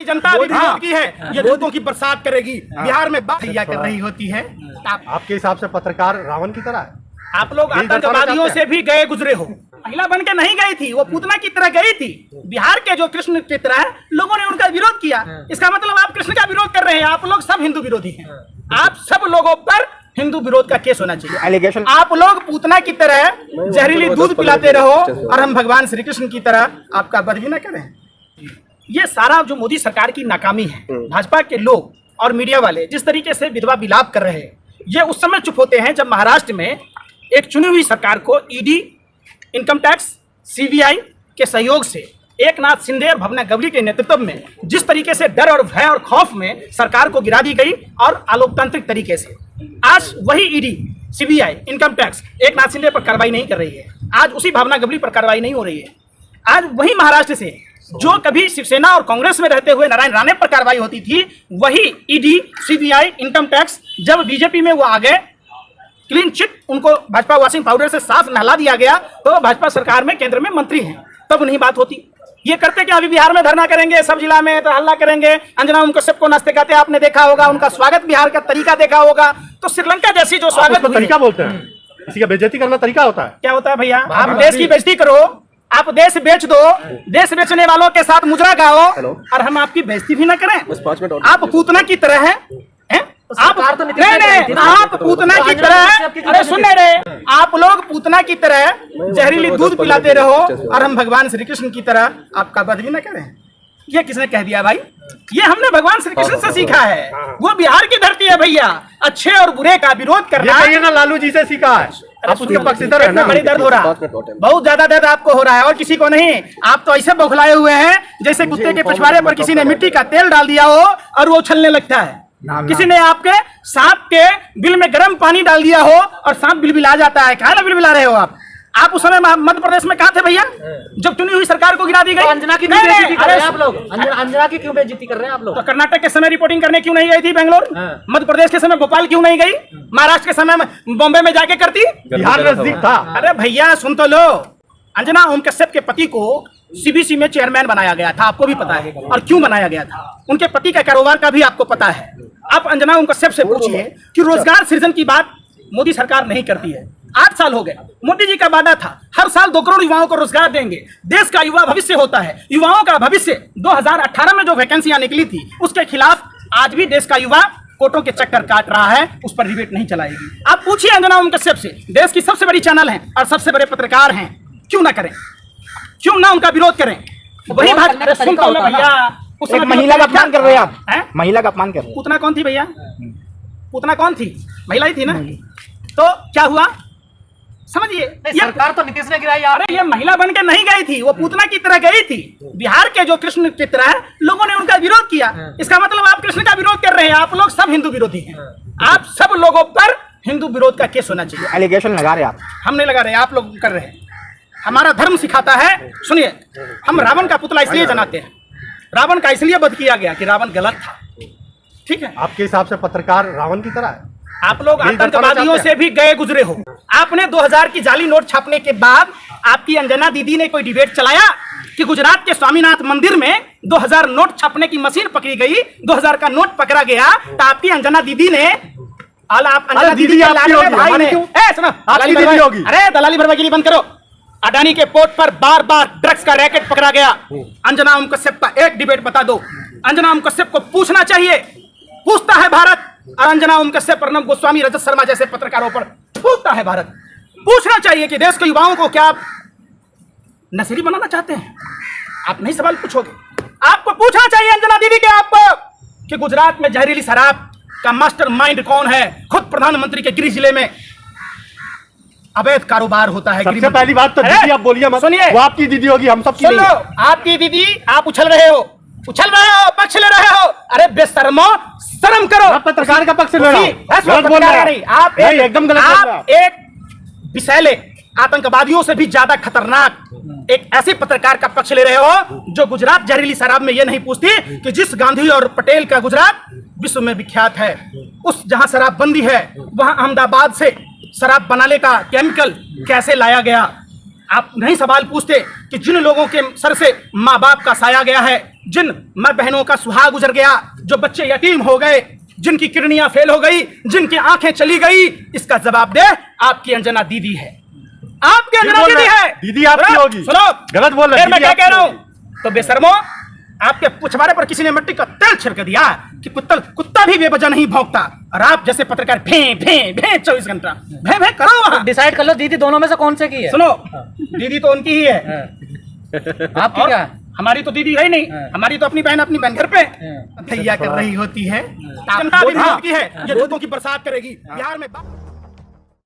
जनता भी विरोध की है, ये दूतों की बरसात करेगी, बिहार में तैयार कर रही होती है। आपके हिसाब से पत्रकार रावण की तरह है? आप लोग आतंकवादियों से भी गए गुजरे हो। महिला बन के नहीं गई थी, वो पूतना की तरह गई थी। बिहार के जो कृष्ण की तरह है, लोगों ने उनका विरोध किया। इसका मतलब आप कृष्ण का विरोध कर रहे हैं। आप लोग सब हिंदू विरोधी हैं। आप सब लोगों पर हिंदू विरोध का केस होना चाहिए। एलिगेशन आप लोग पूतना की तरह जहरीली दूध पिलाते रहो और हम भगवान श्री कृष्ण की तरह आपका वध भी न करें। ये सारा जो मोदी सरकार की नाकामी है, भाजपा के लोग और मीडिया वाले जिस तरीके से विधवा विलाप कर रहे हैं, ये उस समय चुप होते हैं जब महाराष्ट्र में एक चुनी हुई सरकार को ईडी, इनकम टैक्स, सीबीआई के सहयोग से एकनाथ शिंदे और भावना गवली के नेतृत्व में जिस तरीके से डर और भय और खौफ में सरकार को गिरा दी गई और अलोकतांत्रिक तरीके से आज वही ED, CBI, income tax Eknath Shinde पर कार्रवाई नहीं कर रही है। आज उसी भावना गवली पर कार्रवाई नहीं हो रही है। आज वही महाराष्ट्र से जो कभी शिवसेना और कांग्रेस में रहते हुए नारायण राणे पर कार्रवाई होती थी, वही ईडी, सीबीआई, इनकम टैक्स जब बीजेपी में वो आ गए, क्लीन चिट उनको भाजपा वॉशिंग पाउडर से साफ नहला दिया गया, तो भाजपा सरकार में केंद्र में मंत्री हैं, तब नहीं बात होती। ये करते कि अभी बिहार में धरना करेंगे, सब जिला में तो हल्ला करेंगे, अंजना उनको सबको नाश्ते गाते आपने देखा होगा, उनका स्वागत बिहार का तरीका देखा होगा। तो श्रीलंका जैसी जो स्वागत तरीका बोलते हैं, किसी का बेइज्जती करना तरीका होता है। क्या होता है भैया? आप देश की बेइज्जती करो, आप देश बेच दो, देश बेचने वालों के साथ मुजरा गाओ और हम आपकी बेइज्जती भी ना करें। आप पूतना की तरह हैं, आप पूतना की तरह, अरे सुनने रहे, आप लोग पूतना की तरह जहरीली दूध पिलाते रहो और हम भगवान श्री कृष्ण की तरह आपका वध भी न करें। ये किसने कह दिया भाई? ये हमने भगवान श्री कृष्ण से सीखा है। वो बिहार की धरती है भैया। अच्छे और बुरे का विरोध करना ये ना लालू जी से सीखा है। आप उसके पक्षधर हैं ना? बड़ी दर्द हो रहा, बहुत ज्यादा दर्द आपको हो रहा है और किसी को नहीं। आप तो ऐसे बौखलाए हुए हैं जैसे कुत्ते के पिछवाड़े पर किसी ने मिट्टी का तेल डाल दिया हो और वो उछलने लगता है। किसी ने आपके सांप के बिल में गर्म पानी डाल दिया हो और सांप बिलबिला जाता है। क्या बिलबिला रहे हो आप? आप उस समय मध्य प्रदेश में कहाँ थे भैया जब चुनी हुई सरकार को गिरा दी गई? अंजना की बेइज्जती कर रहे हैं आप लोग। अंजना की क्यों बेइज्जती कर रहे हैं आप लोग? तो कर्नाटक के समय रिपोर्टिंग करने क्यों नहीं गई थी बेंगलोर? मध्य प्रदेश के समय भोपाल क्यों नहीं गई? महाराष्ट्र के समय बॉम्बे में जाके करती? बिहार नजदीक था। अरे भैया सुन तो लो, अंजना ओम कश्यप के पति को सीबीसी में चेयरमैन बनाया गया था, आपको भी पता है। और क्यों बनाया गया था? उनके पति का कारोबार का भी आपको पता है। आप अंजना ओम कश्यप से पूछिए कि रोजगार सृजन की बात मोदी सरकार नहीं करती है। 8 साल हो गए, मोदी जी का वादा था हर साल 2 करोड़ युवाओं को रोजगार देंगे। देश का युवा भविष्य होता है। युवाओं का भविष्य 2018 में जो वैकेंसियां निकली थी उसके खिलाफ आज भी देश का युवा कोटों के चक्कर काट रहा है, उस पर डिबेट नहीं चलाएगी। आप पूछिए अंजना ओम कश्यप से, देश की सबसे बड़ी चैनल है और सबसे बड़े पत्रकार हैं, क्यों ना करें, क्यों ना उनका विरोध करें? वही बात सुनता हूं भैया। उस महिला का अपमान कर रहे हैं आप, महिला का अपमान कर रहे हैं। पूतना कौन थी भैया? पूतना कौन थी? महिला ही थी ना। तो क्या हुआ समझिए, सरकार तो नीतीश ने गिराई। अरे ये महिला बन के नहीं गई थी, वो पूतना की तरह गई थी। बिहार के जो कृष्ण की तरह है, लोगों ने उनका विरोध किया। इसका मतलब आप कृष्ण का विरोध कर रहे हैं। आप लोग सब हिंदू विरोधी हैं। आप सब लोगों पर हिंदू विरोध का केस होना चाहिए। एलिगेशन लगा रहे हैं आप, हम नहीं लगा रहे, आप लोग कर रहे हैं। हमारा धर्म सिखाता है, सुनिए, हम रावण का पुतला इसलिए जनाते हैं, रावण का इसलिए वध किया गया कि रावण गलत था। ठीक है? आपके हिसाब से पत्रकार रावण की तरह है? आप लोग आतंकवादियों से भी गए गुजरे हो। आपने 2000 की जाली नोट छापने के बाद आपकी अंजना दीदी ने कोई डिबेट चलाया कि गुजरात के स्वामीनाथ मंदिर में 2000 नोट छापने की मशीन पकड़ी गई, 2000 का नोट पकड़ा गया, तो आपकी अंजना दीदी ने अंजना दीदी के भाई ने अरे दलाली भरवागिरी बंद करो। अडानी के पोर्ट पर बार बार ड्रग्स का रैकेट पकड़ा गया। अंजना ओम कश्यप का एक डिबेट बता दो। अंजना ओम कश्यप को पूछना चाहिए, पूछता है भारत, और अंजना ओम कश्यप, अर्नब गोस्वामी, रजत शर्मा जैसे पत्रकारों पर थूकता है भारत। पूछना चाहिए कि देश के युवाओं को क्या आप नशेड़ी बनाना चाहते हैं? आप नहीं सवाल पूछोगे। आपको पूछना चाहिए अंजना दीदी के आपको कि गुजरात में जहरीली शराब का मास्टरमाइंड कौन है? खुद प्रधानमंत्री के गृह जिले में अवैध कारोबार होता है। सबसे पहली बात तो दीदी आप बोलिए मत। सुनिए, वो आपकी दीदी होगी, हम सब सुन लो। आपकी दीदी, आप उछल रहे हो, पक्ष ले रहे हो। अरे बेशर्मो, शर्म करो। आप पत्रकार का पक्ष ले रहे हो। आप एकदम गलत। आप एक विषैले आतंकवादियों से भी ज्यादा खतरनाक एक ऐसे पत्रकार का पक्ष ले रहे हो जो गुजरात जहरीली शराब में ये नहीं पूछती कि जिस गांधी और पटेल का गुजरात विश्व में विख्यात है, उस जहां शराबबंदी है वहां अहमदाबाद से शराब बनाने का केमिकल कैसे लाया गया। आप नहीं सवाल पूछते कि जिन लोगों के सर से माँ बाप का साया गया है, जिन माँ बहनों का सुहाग गुजर गया, जो बच्चे यतीम हो गए, जिनकी किडनियां फेल हो गई, जिनकी आंखें चली गई, इसका जवाब दे आपकी अंजना दीदी है। आपकी अंजना दीदी है। दीदी आपकी होगी। सुनो, गलत बोल रहे फिर मैं क्या कह रहा हूं? तो बेशर्मो, आपके पुछवाड़े पर किसी ने मिट्टी का तेल छिड़क दिया कि कुत्ता भी बेवजह नहीं भौंकता, और आप जैसे पत्रकार भे भे भे 24 घंटा भे भे करो वहां। डिसाइड कर लो दीदी दोनों में से कौन से की है। सुनो, दीदी तो उनकी ही है, आपकी क्या है? हमारी तो दीदी है ही नहीं। हमारी तो अपनी बहन घर पे भैया कर रही होती है, जनता भी विरोध की है, ये दूधों की बरसात करेगी बिहार में।